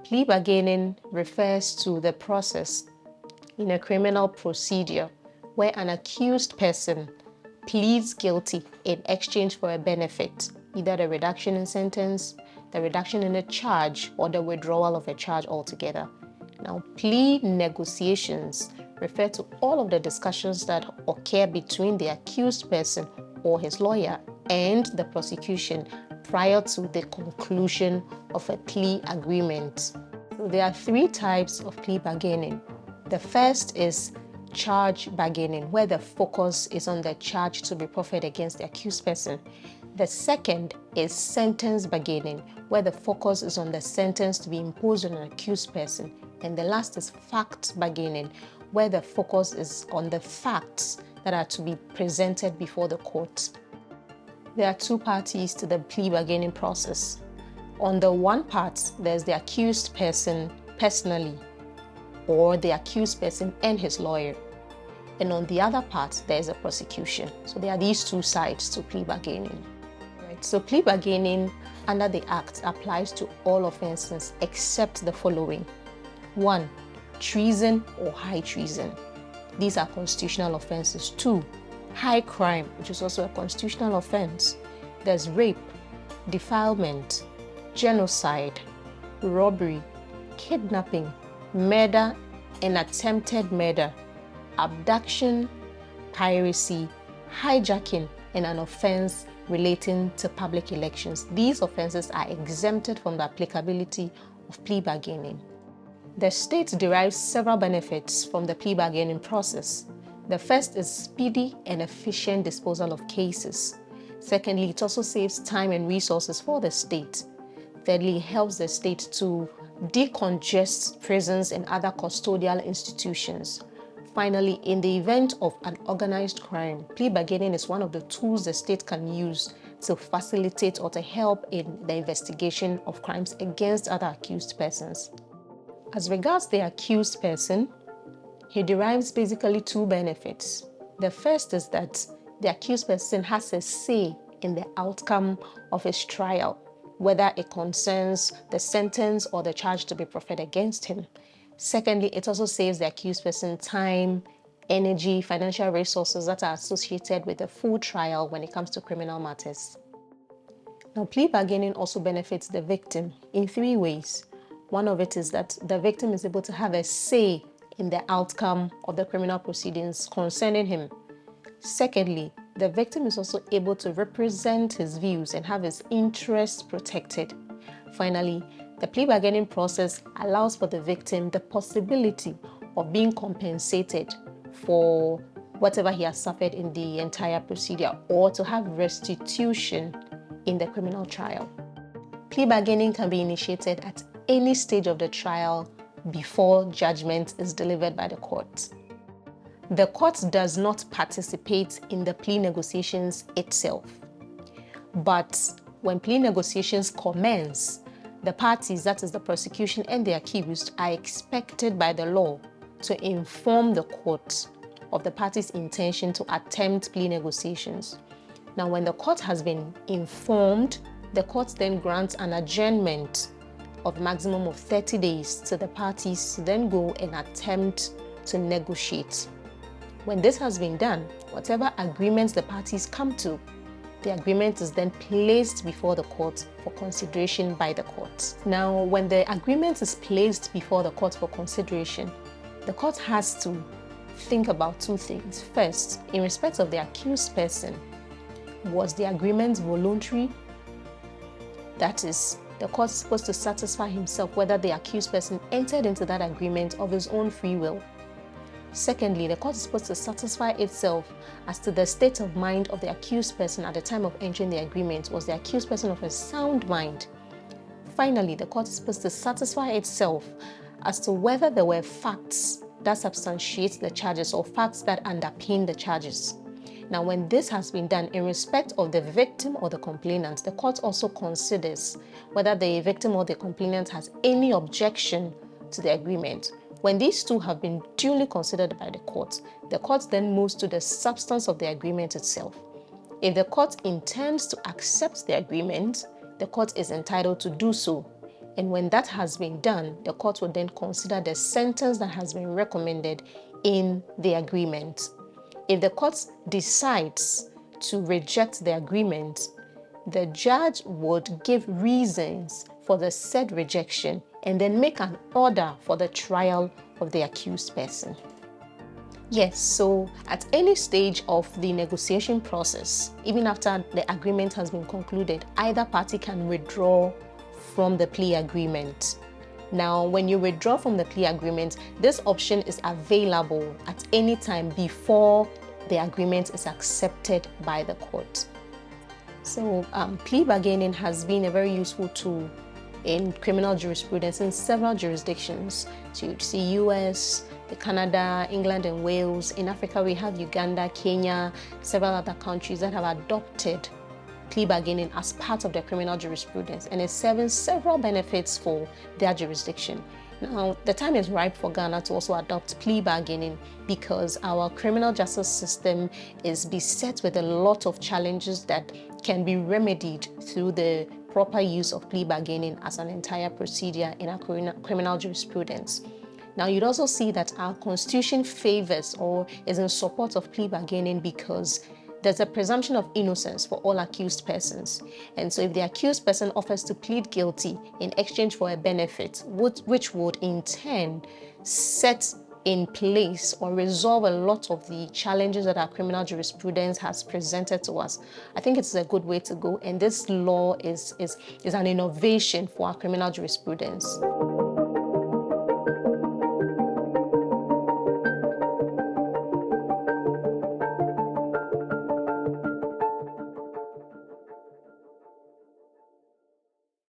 Plea bargaining refers to the process in a criminal procedure where an accused person pleads guilty in exchange for a benefit, either the reduction in sentence, the reduction in a charge, or the withdrawal of a charge altogether. Now, plea negotiations refer to all of the discussions that occur between the accused person or his lawyer and the prosecution prior to the conclusion of a plea agreement. So there are three types of plea bargaining. The first is charge bargaining, where the focus is on the charge to be proffered against the accused person. The second is sentence bargaining, where the focus is on the sentence to be imposed on an accused person. And the last is fact bargaining, where the focus is on the facts that are to be presented before the court. There are two parties to the plea bargaining process. On the one part, there's the accused person personally, or the accused person and his lawyer. And on the other part, there's a prosecution. So there are these two sides to plea bargaining. Right. So plea bargaining under the Act applies to all offenses except the following. 1. Treason or high treason. These are constitutional offenses. 2. High crime, which is also a constitutional offense. There's rape, defilement, genocide, robbery, kidnapping, murder and attempted murder, abduction, piracy, hijacking, and an offense relating to public elections. These offenses are exempted from the applicability of plea bargaining. The state derives several benefits from the plea bargaining process. The first is speedy and efficient disposal of cases. Secondly, it also saves time and resources for the state. Thirdly, it helps the state to decongest prisons and other custodial institutions. Finally, in the event of an organized crime, plea bargaining is one of the tools the state can use to facilitate or to help in the investigation of crimes against other accused persons. As regards the accused person, he derives basically two benefits. The first is that the accused person has a say in the outcome of his trial, whether it concerns the sentence or the charge to be proffered against him. Secondly, it also saves the accused person time, energy, financial resources that are associated with a full trial when it comes to criminal matters. Now, plea bargaining also benefits the victim in three ways. One of it is that the victim is able to have a say in the outcome of the criminal proceedings concerning him. Secondly, the victim is also able to represent his views and have his interests protected. Finally, the plea bargaining process allows for the victim the possibility of being compensated for whatever he has suffered in the entire procedure, or to have restitution in the criminal trial. Plea bargaining can be initiated at any stage of the trial before judgment is delivered by the court. The court does not participate in the plea negotiations itself, but when plea negotiations commence, the parties, that is the prosecution and the accused, are expected by the law to inform the court of the party's intention to attempt plea negotiations. Now, when the court has been informed, the court then grants an adjournment of maximum of 30 days to the parties to then go and attempt to negotiate. When this has been done, whatever agreements the parties come to, the agreement is then placed before the court for consideration by the court. Now, when the agreement is placed before the court for consideration, the court has to think about two things. First, in respect of the accused person, was the agreement voluntary? That is, the court is supposed to satisfy himself whether the accused person entered into that agreement of his own free will. Secondly, the court is supposed to satisfy itself as to the state of mind of the accused person at the time of entering the agreement. Was the accused person of a sound mind? Finally, the court is supposed to satisfy itself as to whether there were facts that substantiate the charges or facts that underpin the charges. Now, when this has been done in respect of the victim or the complainant, the court also considers whether the victim or the complainant has any objection to the agreement. When these two have been duly considered by the court then moves to the substance of the agreement itself. If the court intends to accept the agreement, the court is entitled to do so. And when that has been done, the court will then consider the sentence that has been recommended in the agreement. If the court decides to reject the agreement, the judge would give reasons for the said rejection and then make an order for the trial of the accused person. Yes, so at any stage of the negotiation process, even after the agreement has been concluded, either party can withdraw from the plea agreement. Now, when you withdraw from the plea agreement, this option is available at any time before the agreement is accepted by the court. So, plea bargaining has been a very useful tool in criminal jurisprudence in several jurisdictions. So you see US, Canada, England and Wales. In Africa, we have Uganda, Kenya, several other countries that have adopted plea bargaining as part of their criminal jurisprudence, and it's serving several benefits for their jurisdiction. Now, the time is ripe for Ghana to also adopt plea bargaining because our criminal justice system is beset with a lot of challenges that can be remedied through the proper use of plea bargaining as an entire procedure in our criminal jurisprudence. Now, you'd also see that our constitution favors or is in support of plea bargaining because there's a presumption of innocence for all accused persons. And so if the accused person offers to plead guilty in exchange for a benefit, which would in turn set in place or resolve a lot of the challenges that our criminal jurisprudence has presented to us, I think it's a good way to go. And this law is an innovation for our criminal jurisprudence.